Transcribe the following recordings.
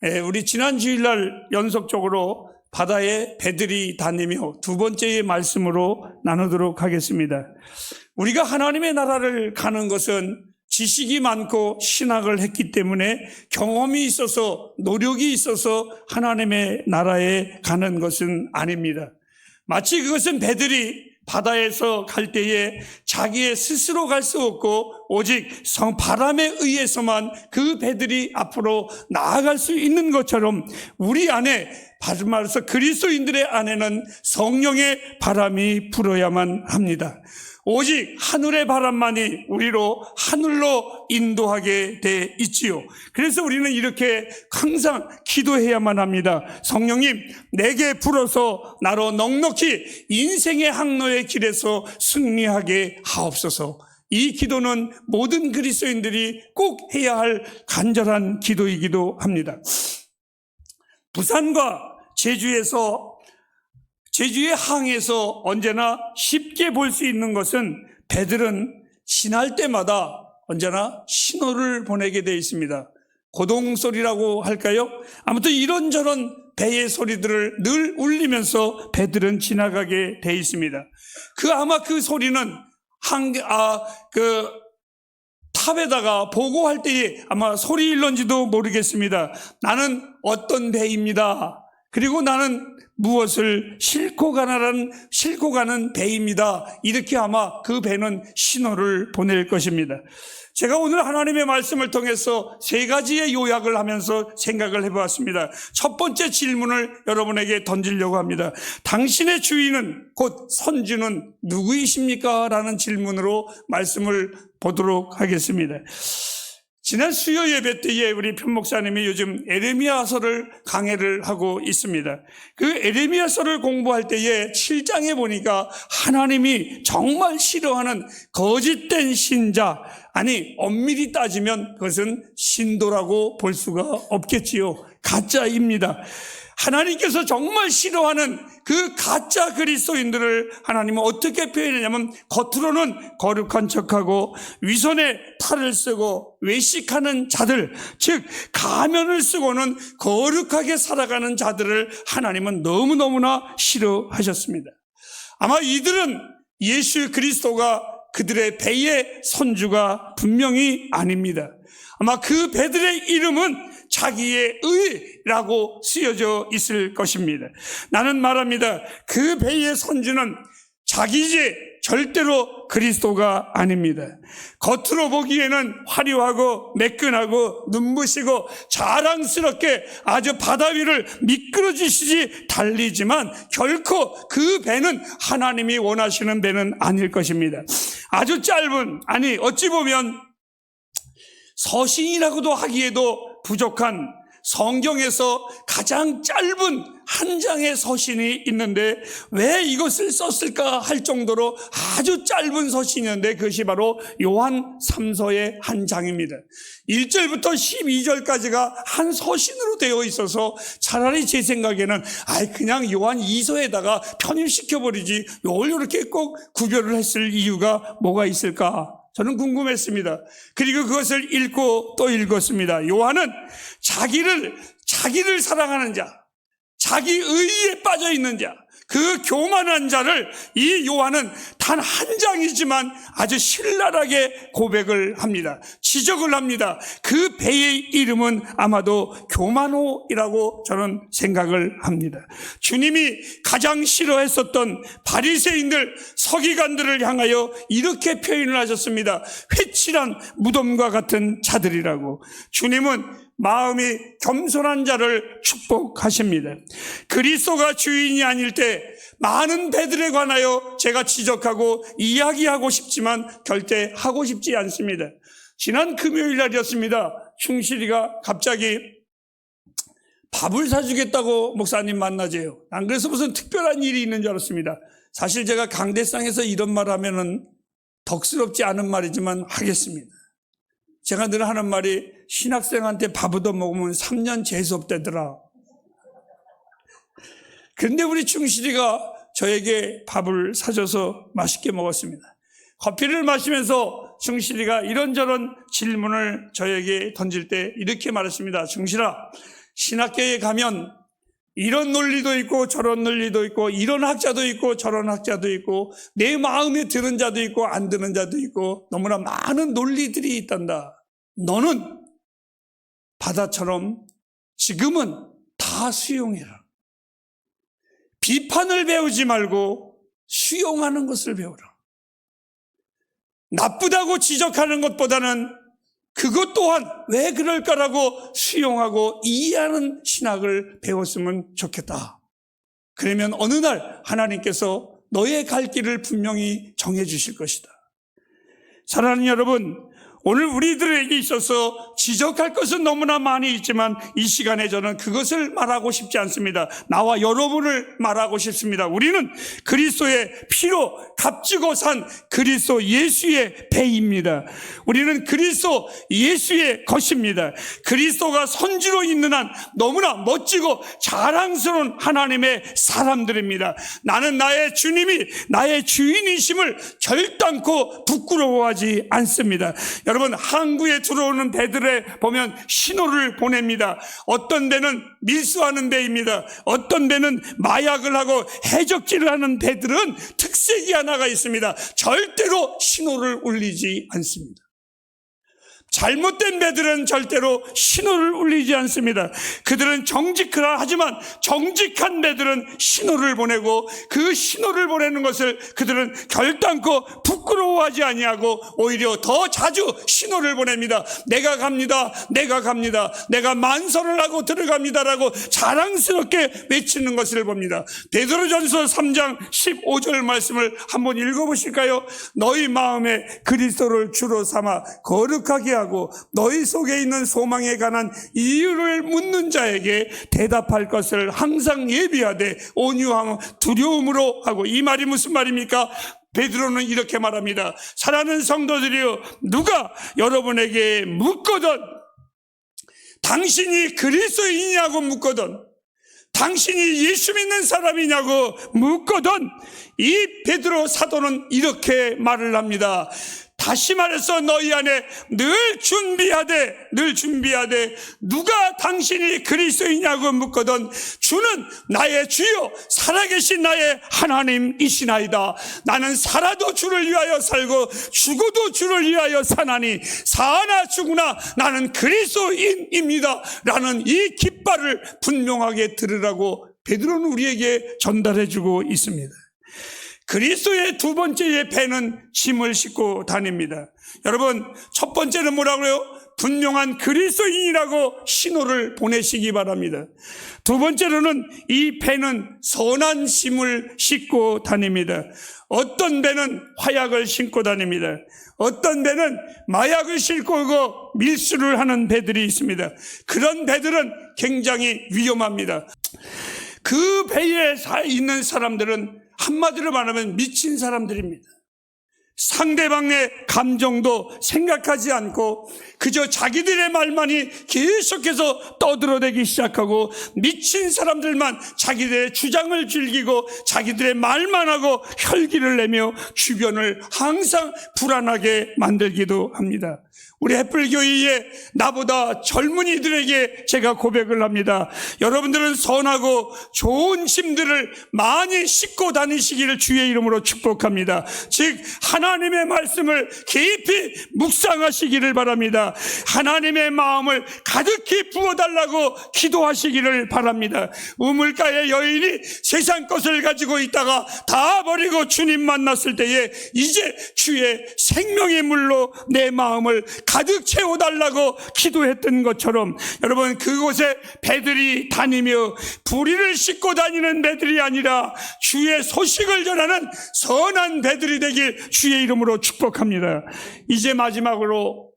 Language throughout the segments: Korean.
우리 지난 주일날 연속적으로 바다에 배들이 다니며 두 번째의 말씀으로 나누도록 하겠습니다. 우리가 하나님의 나라를 가는 것은 지식이 많고 신학을 했기 때문에 경험이 있어서 노력이 있어서 하나님의 나라에 가는 것은 아닙니다. 마치 그것은 배들이 바다에서 갈 때에 자기의 스스로 갈 수 없고 오직 바람에 의해서만 그 배들이 앞으로 나아갈 수 있는 것처럼 우리 안에, 다시 말해서 그리스도인들의 안에는 성령의 바람이 불어야만 합니다. 오직 하늘의 바람만이 우리로 하늘로 인도하게 돼 있지요. 그래서 우리는 이렇게 항상 기도해야만 합니다. 성령님, 내게 불어서 나로 넉넉히 인생의 항로의 길에서 승리하게 하옵소서. 이 기도는 모든 그리스도인들이 꼭 해야 할 간절한 기도이기도 합니다. 부산과 제주의 항에서 언제나 쉽게 볼 수 있는 것은 배들은 지날 때마다 언제나 신호를 보내게 되어 있습니다. 고동소리라고 할까요? 아무튼 이런저런 배의 소리들을 늘 울리면서 배들은 지나가게 되어 있습니다. 아마 그 소리는 탑에다가 보고할 때에 아마 소리일런지도 모르겠습니다. 나는 어떤 배입니다. 그리고 나는 무엇을 싣고 가는 배입니다. 이렇게 아마 그 배는 신호를 보낼 것입니다. 제가 오늘 하나님의 말씀을 통해서 세 가지의 요약을 하면서 생각을 해보았습니다. 첫 번째 질문을 여러분에게 던지려고 합니다. 당신의 주인은, 곧 선주는 누구이십니까? 라는 질문으로 말씀을 보도록 하겠습니다. 지난 수요 예배 때에 우리 편 목사님이 요즘 에레미야서를 강해를 하고 있습니다. 그 에레미야서를 공부할 때에 7장에 보니까 하나님이 정말 싫어하는 거짓된 신자, 엄밀히 따지면 그것은 신도라고 볼 수가 없겠지요. 가짜입니다. 하나님께서 정말 싫어하는 그 가짜 그리스도인들을 하나님은 어떻게 표현하냐면, 겉으로는 거룩한 척하고 위선에 탈을 쓰고 외식하는 자들, 즉 가면을 쓰고는 거룩하게 살아가는 자들을 하나님은 너무너무나 싫어하셨습니다. 아마 이들은 예수 그리스도가 그들의 배의 선주가 분명히 아닙니다. 아마 그 배들의 이름은 자기의 의라고 쓰여져 있을 것입니다. 나는 말합니다. 그 배의 선주는 자기지 절대로 그리스도가 아닙니다. 겉으로 보기에는 화려하고 매끈하고 눈부시고 자랑스럽게 아주 바다 위를 미끄러지시지 달리지만 결코 그 배는 하나님이 원하시는 배는 아닐 것입니다. 아주 짧은, 어찌 보면 서신이라고도 하기에도 부족한 성경에서 가장 짧은 한 장의 서신이 있는데 왜 이것을 썼을까 할 정도로 아주 짧은 서신이었는데 그것이 바로 요한 3서의 한 장입니다. 1절부터 12절까지가 한 서신으로 되어 있어서 차라리 제 생각에는 그냥 요한 2서에다가 편입시켜버리지 뭘 이렇게 꼭 구별을 했을 이유가 뭐가 있을까? 저는 궁금했습니다. 그리고 그것을 읽고 또 읽었습니다. 요한은 자기를 사랑하는 자, 자기 의의에 빠져 있는 자, 그 교만한 자를 이 요한은 단 한 장이지만 아주 신랄하게 고백을 합니다. 지적을 합니다. 그 배의 이름은 아마도 교만호이라고 저는 생각을 합니다. 주님이 가장 싫어했었던 바리새인들, 서기관들을 향하여 이렇게 표현을 하셨습니다. 회칠한 무덤과 같은 자들이라고. 주님은 마음이 겸손한 자를 축복하십니다. 그리스도가 주인이 아닐 때 많은 배들에 관하여 제가 지적하고 이야기하고 싶지만 절대 하고 싶지 않습니다. 지난 금요일 날이었습니다. 충실이가 갑자기 밥을 사주겠다고 목사님 만나재요. 안 그래서 무슨 특별한 일이 있는 줄 알았습니다. 사실 제가 강대상에서 이런 말 하면은 덕스럽지 않은 말이지만 하겠습니다. 제가 늘 하는 말이 신학생한테 밥 얻어먹으면 3년 재수없대더라. 그런데 우리 충실이가 저에게 밥을 사줘서 맛있게 먹었습니다. 커피를 마시면서 충실이가 이런저런 질문을 저에게 던질 때 이렇게 말했습니다. 충실아, 신학계에 가면 이런 논리도 있고 저런 논리도 있고 이런 학자도 있고 저런 학자도 있고 내 마음에 드는 자도 있고 안 드는 자도 있고 너무나 많은 논리들이 있단다. 너는 바다처럼 지금은 다 수용해라. 비판을 배우지 말고 수용하는 것을 배우라. 나쁘다고 지적하는 것보다는 그것 또한 왜 그럴까라고 수용하고 이해하는 신학을 배웠으면 좋겠다. 그러면 어느 날 하나님께서 너의 갈 길을 분명히 정해 주실 것이다. 사랑하는 여러분, 오늘 우리들에게 있어서 지적할 것은 너무나 많이 있지만 이 시간에 저는 그것을 말하고 싶지 않습니다. 나와 여러분을 말하고 싶습니다. 우리는 그리스도의 피로 값지고 산 그리스도 예수의 배입니다. 우리는 그리스도 예수의 것입니다. 그리스도가 선지로 있는 한 너무나 멋지고 자랑스러운 하나님의 사람들입니다. 나는 나의 주님이 나의 주인이심을 결단코 부끄러워하지 않습니다. 여러분, 항구에 들어오는 배들에 보면 신호를 보냅니다. 어떤 배는 밀수하는 배입니다. 어떤 배는 마약을 하고 해적질을 하는 배들은 특색이 하나가 있습니다. 절대로 신호를 울리지 않습니다. 잘못된 배들은 절대로 신호를 울리지 않습니다. 그들은 정직하라 하지만 정직한 배들은 신호를 보내고 그 신호를 보내는 것을 그들은 결단코 부끄러워하지 아니하고 오히려 더 자주 신호를 보냅니다. 내가 갑니다. 내가 갑니다. 내가 만선을 하고 들어갑니다라고 자랑스럽게 외치는 것을 봅니다. 베드로전서 3장 15절 말씀을 한번 읽어보실까요? 너희 마음에 그리스도를 주로 삼아 거룩하게 하고 너희 속에 있는 소망에 관한 이유를 묻는 자에게 대답할 것을 항상 예비하되 온유함 두려움으로 하고. 이 말이 무슨 말입니까? 베드로는 이렇게 말합니다. 사랑하는 성도들이여, 누가 여러분에게 묻거든 당신이 그리스도이냐고 묻거든 당신이 예수 믿는 사람이냐고 묻거든 이 베드로 사도는 이렇게 말을 합니다. 다시 말해서 너희 안에 늘 준비하되 누가 당신이 그리스도이냐고 묻거든 주는 나의 주요 살아계신 나의 하나님이시나이다. 나는 살아도 주를 위하여 살고 죽어도 주를 위하여 사나니 사나 죽으나 나는 그리스도인입니다 라는 이 깃발을 분명하게 들으라고 베드로는 우리에게 전달해주고 있습니다. 그리스도의 두 번째의 배는 짐을 싣고 다닙니다. 여러분, 첫 번째는 뭐라고요? 분명한 그리스도인이라고 신호를 보내시기 바랍니다. 두 번째로는 이 배는 선한 짐을 싣고 다닙니다. 어떤 배는 화약을 싣고 다닙니다. 어떤 배는 마약을 싣고 오고 밀수를 하는 배들이 있습니다. 그런 배들은 굉장히 위험합니다. 그 배에 있는 사람들은 한마디로 말하면 미친 사람들입니다. 상대방의 감정도 생각하지 않고 그저 자기들의 말만이 계속해서 떠들어대기 시작하고 미친 사람들만 자기들의 주장을 즐기고 자기들의 말만 하고 혈기를 내며 주변을 항상 불안하게 만들기도 합니다. 우리 햇불교회에 나보다 젊은이들에게 제가 고백을 합니다. 여러분들은 선하고 좋은 짐들을 많이 싣고 다니시기를 주의 이름으로 축복합니다. 즉 하나님의 말씀을 깊이 묵상하시기를 바랍니다. 하나님의 마음을 가득히 부어달라고 기도하시기를 바랍니다. 우물가의 여인이 세상 것을 가지고 있다가 다 버리고 주님 만났을 때에 이제 주의 생명의 물로 내 마음을 가득 채워달라고 기도했던 것처럼 여러분, 그곳에 배들이 다니며 불의를 싣고 다니는 배들이 아니라 주의 소식을 전하는 선한 배들이 되길 주의 이름으로 축복합니다. 이제 마지막으로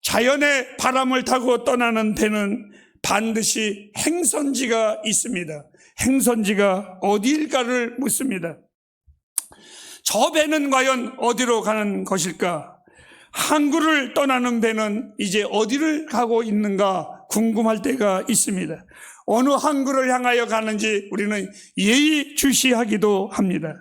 자연의 바람을 타고 떠나는 배는 반드시 행선지가 있습니다. 행선지가 어디일까를 묻습니다. 저 배는 과연 어디로 가는 것일까? 항구를 떠나는 배는 이제 어디를 가고 있는가 궁금할 때가 있습니다. 어느 항구를 향하여 가는지 우리는 예의주시하기도 합니다.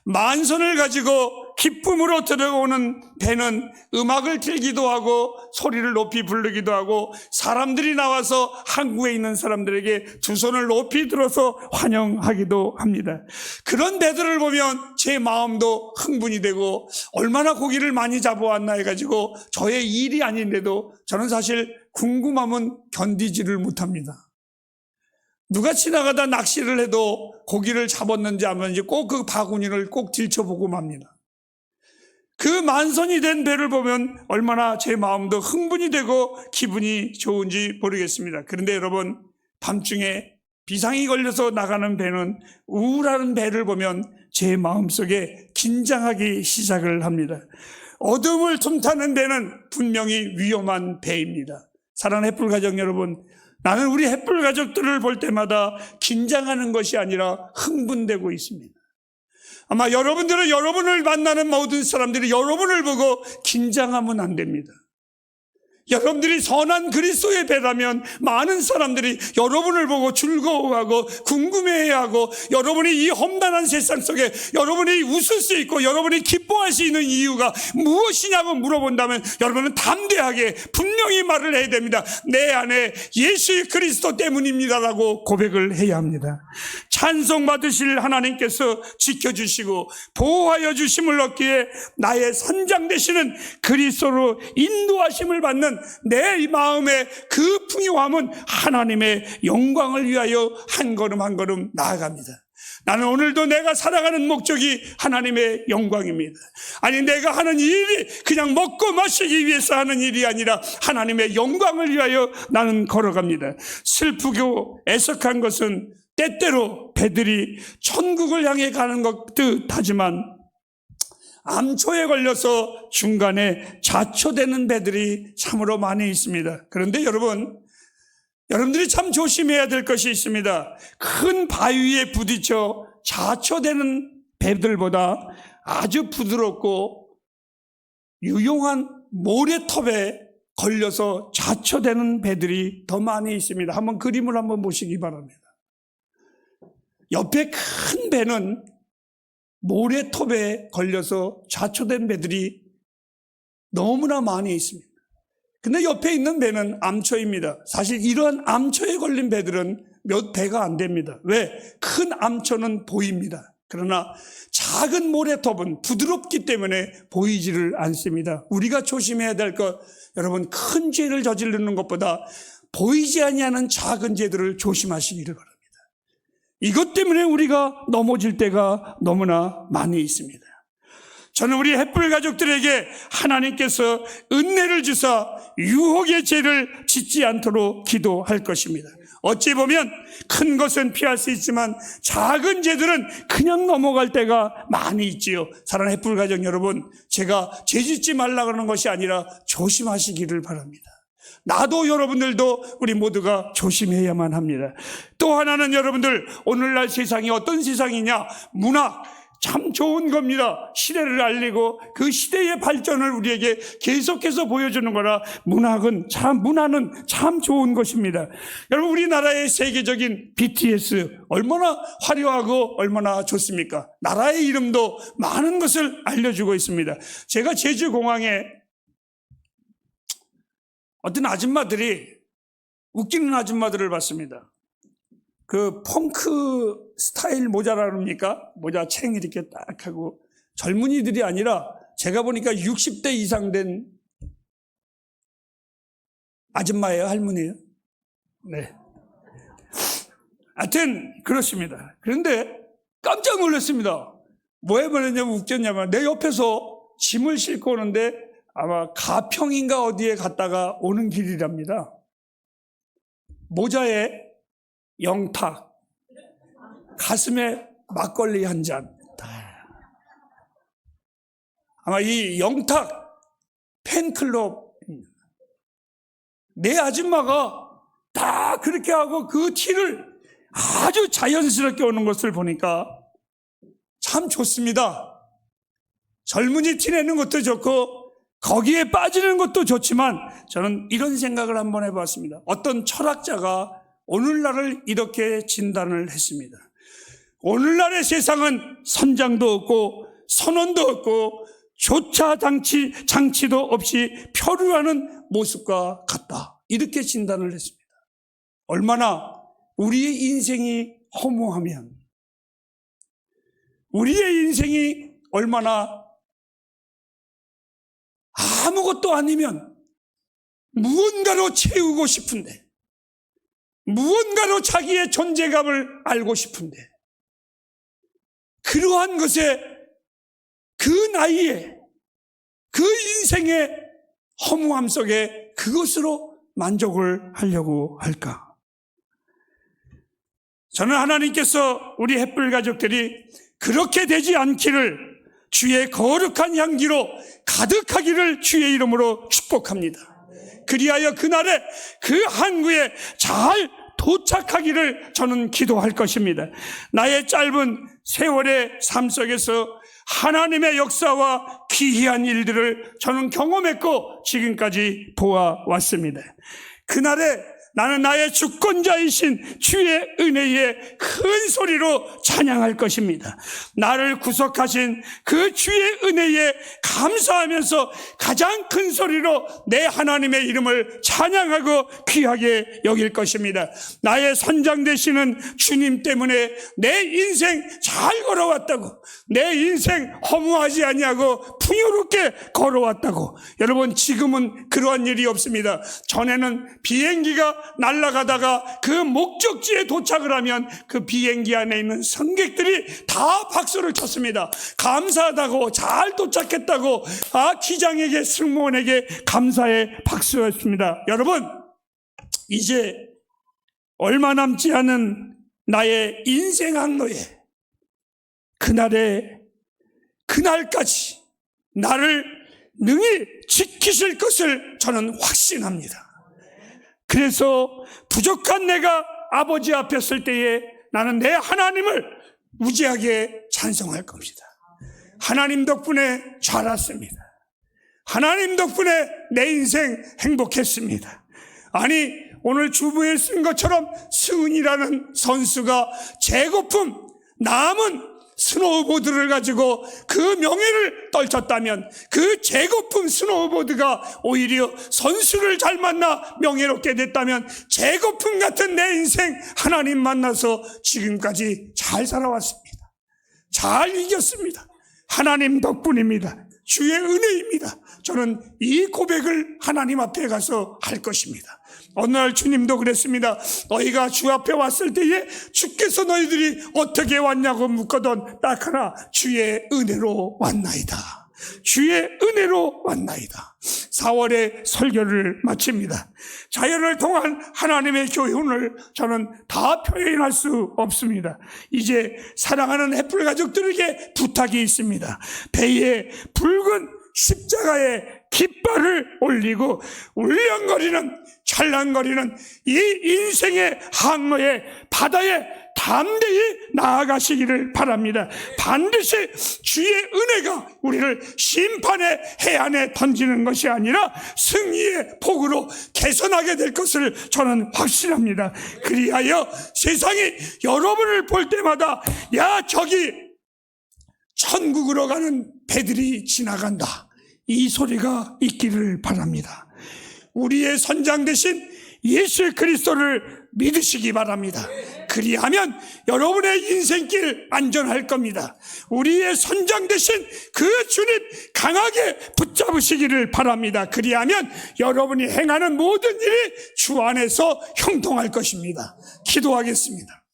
만선을 가지고 기쁨으로 들어오는 배는 음악을 틀기도 하고 소리를 높이 부르기도 하고 사람들이 나와서 항구에 있는 사람들에게 두 손을 높이 들어서 환영하기도 합니다. 그런 배들을 보면 제 마음도 흥분이 되고 얼마나 고기를 많이 잡아왔나 해가지고 저의 일이 아닌데도 저는 사실 궁금함은 견디지를 못합니다. 누가 지나가다 낚시를 해도 고기를 잡았는지 안 잡았는지 꼭 그 바구니를 꼭 들춰보고 맙니다. 그 만선이 된 배를 보면 얼마나 제 마음도 흥분이 되고 기분이 좋은지 모르겠습니다. 그런데 여러분, 밤중에 비상이 걸려서 나가는 배는, 우울한 배를 보면 제 마음속에 긴장하기 시작을 합니다. 어둠을 틈타는 배는 분명히 위험한 배입니다. 사랑하는 햇불 가족 여러분, 나는 우리 햇불 가족들을 볼 때마다 긴장하는 것이 아니라 흥분되고 있습니다. 아마 여러분들은 여러분을 만나는 모든 사람들이 여러분을 보고 긴장하면 안 됩니다. 여러분들이 선한 그리스도의 배라면 많은 사람들이 여러분을 보고 즐거워하고 궁금해하고 여러분이 이 험난한 세상 속에 여러분이 웃을 수 있고 여러분이 기뻐할 수 있는 이유가 무엇이냐고 물어본다면 여러분은 담대하게 분명히 말을 해야 됩니다. 내 안에 예수 그리스도 때문입니다라고 고백을 해야 합니다. 찬송 받으실 하나님께서 지켜주시고 보호하여 주심을 얻기에 나의 선장 되시는 그리스도로 인도하심을 받는 내 마음의 그 풍요함은 하나님의 영광을 위하여 한 걸음 한 걸음 나아갑니다. 나는 오늘도 내가 살아가는 목적이 하나님의 영광입니다. 아니, 내가 하는 일이 그냥 먹고 마시기 위해서 하는 일이 아니라 하나님의 영광을 위하여 나는 걸어갑니다. 슬프고 애석한 것은 때때로 배들이 천국을 향해 가는 것 뜻하지만 암초에 걸려서 중간에 자초되는 배들이 참으로 많이 있습니다. 그런데 여러분들이 참 조심해야 될 것이 있습니다. 큰 바위에 부딪혀 자초되는 배들보다 아주 부드럽고 유용한 모래톱에 걸려서 자초되는 배들이 더 많이 있습니다. 한번 그림을 한번 보시기 바랍니다. 옆에 큰 배는 모래톱에 걸려서 자초된 배들이 너무나 많이 있습니다. 근데 옆에 있는 배는 암초입니다. 사실 이러한 암초에 걸린 배들은 몇 배가 안 됩니다. 왜? 큰 암초는 보입니다. 그러나 작은 모래톱은 부드럽기 때문에 보이지를 않습니다. 우리가 조심해야 될 것, 여러분, 큰 죄를 저지르는 것보다 보이지 아니하는 작은 죄들을 조심하시기를 바랍니다. 이것 때문에 우리가 넘어질 때가 너무나 많이 있습니다. 저는 우리 햇불 가족들에게 하나님께서 은혜를 주사 유혹의 죄를 짓지 않도록 기도할 것입니다. 어찌 보면 큰 것은 피할 수 있지만 작은 죄들은 그냥 넘어갈 때가 많이 있지요. 사랑하는 햇불 가족 여러분, 제가 죄 짓지 말라 그러는 것이 아니라 조심하시기를 바랍니다. 나도 여러분들도 우리 모두가 조심해야만 합니다. 또 하나는 여러분들, 오늘날 세상이 어떤 세상이냐? 문학 참 좋은 겁니다. 시대를 알리고 그 시대의 발전을 우리에게 계속해서 보여주는 거라 문화는 참 좋은 것입니다. 여러분, 우리나라의 세계적인 BTS 얼마나 화려하고 얼마나 좋습니까? 나라의 이름도 많은 것을 알려주고 있습니다. 제가 제주공항에 어떤 아줌마들이, 웃기는 아줌마들을 봤습니다. 그 펑크 스타일 모자라 그럽니까? 모자 챙 이렇게 딱 하고, 젊은이들이 아니라 제가 보니까 60대 이상 된 아줌마예요, 할머니예요? 네. 하여튼 그렇습니다. 그런데 깜짝 놀랐습니다. 뭐에 말했냐면, 웃겼냐면 내 옆에서 짐을 싣고 오는데 아마 가평인가 어디에 갔다가 오는 길이랍니다. 모자에 영탁, 가슴에 막걸리 한 잔. 아마 이 영탁 팬클럽, 내 아줌마가 다 그렇게 하고 그 티를 아주 자연스럽게 오는 것을 보니까 참 좋습니다. 젊은이 티 내는 것도 좋고 거기에 빠지는 것도 좋지만 저는 이런 생각을 한번 해봤습니다. 어떤 철학자가 오늘날을 이렇게 진단을 했습니다. 오늘날의 세상은 선장도 없고 선원도 없고 조차 장치도 없이 표류하는 모습과 같다. 이렇게 진단을 했습니다. 얼마나 우리의 인생이 허무하면, 우리의 인생이 얼마나 아무것도 아니면 무언가로 채우고 싶은데, 무언가로 자기의 존재감을 알고 싶은데, 그러한 것에 그 나이에 그 인생의 허무함 속에 그것으로 만족을 하려고 할까? 저는 하나님께서 우리 햇불 가족들이 그렇게 되지 않기를, 주의 거룩한 향기로 가득하기를 주의 이름으로 축복합니다. 그리하여 그날에 그 항구에 잘 도착하기를 저는 기도할 것입니다. 나의 짧은 세월의 삶 속에서 하나님의 역사와 기이한 일들을 저는 경험했고 지금까지 보아왔습니다. 그날에 나는 나의 주권자이신 주의 은혜에 큰 소리로 찬양할 것입니다. 나를 구속하신 그 주의 은혜에 감사하면서 가장 큰 소리로 내 하나님의 이름을 찬양하고 귀하게 여길 것입니다. 나의 선장 되시는 주님 때문에 내 인생 잘 걸어왔다고, 내 인생 허무하지 아니하고 풍요롭게 걸어왔다고. 여러분, 지금은 그러한 일이 없습니다. 전에는 비행기가 날아가다가 그 목적지에 도착을 하면 그 비행기 안에 있는 승객들이 다 박수를 쳤습니다. 감사하다고, 잘 도착했다고, 기장에게, 승무원에게 감사의 박수였습니다. 여러분, 이제 얼마 남지 않은 나의 인생 항로에 그날까지 나를 능히 지키실 것을 저는 확신합니다. 그래서 부족한 내가 아버지 앞에 설 때에 나는 내 하나님을 무지하게 찬송할 겁니다. 하나님 덕분에 자랐습니다. 하나님 덕분에 내 인생 행복했습니다. 아니, 오늘 주부에 쓴 것처럼 승은이라는 선수가 재고품 남은 스노우보드를 가지고 그 명예를 떨쳤다면, 그 재고품 스노우보드가 오히려 선수를 잘 만나 명예롭게 됐다면, 재고품 같은 내 인생 하나님 만나서 지금까지 잘 살아왔습니다. 잘 이겼습니다. 하나님 덕분입니다. 주의 은혜입니다. 저는 이 고백을 하나님 앞에 가서 할 것입니다. 어느 날 주님도 그랬습니다. 너희가 주 앞에 왔을 때에 주께서 너희들이 어떻게 왔냐고 묻거든 딱 하나, 주의 은혜로 왔나이다. 주의 은혜로 왔나이다. 4월의 설교를 마칩니다. 자연을 통한 하나님의 교훈을 저는 다 표현할 수 없습니다. 이제 사랑하는 햇불 가족들에게 부탁이 있습니다. 배에 붉은 십자가의 깃발을 올리고 울렁거리는, 찰랑거리는 이 인생의 항로에, 바다에 담대히 나아가시기를 바랍니다. 반드시 주의 은혜가 우리를 심판의 해안에 던지는 것이 아니라 승리의 복으로 개선하게 될 것을 저는 확신합니다. 그리하여 세상이 여러분을 볼 때마다, 야, 저기 천국으로 가는 배들이 지나간다, 이 소리가 있기를 바랍니다. 우리의 선장 되신 예수 그리스도를 믿으시기 바랍니다. 그리하면 여러분의 인생길 안전할 겁니다. 우리의 선장 되신 그 주님 강하게 붙잡으시기를 바랍니다. 그리하면 여러분이 행하는 모든 일이 주 안에서 형통할 것입니다. 기도하겠습니다.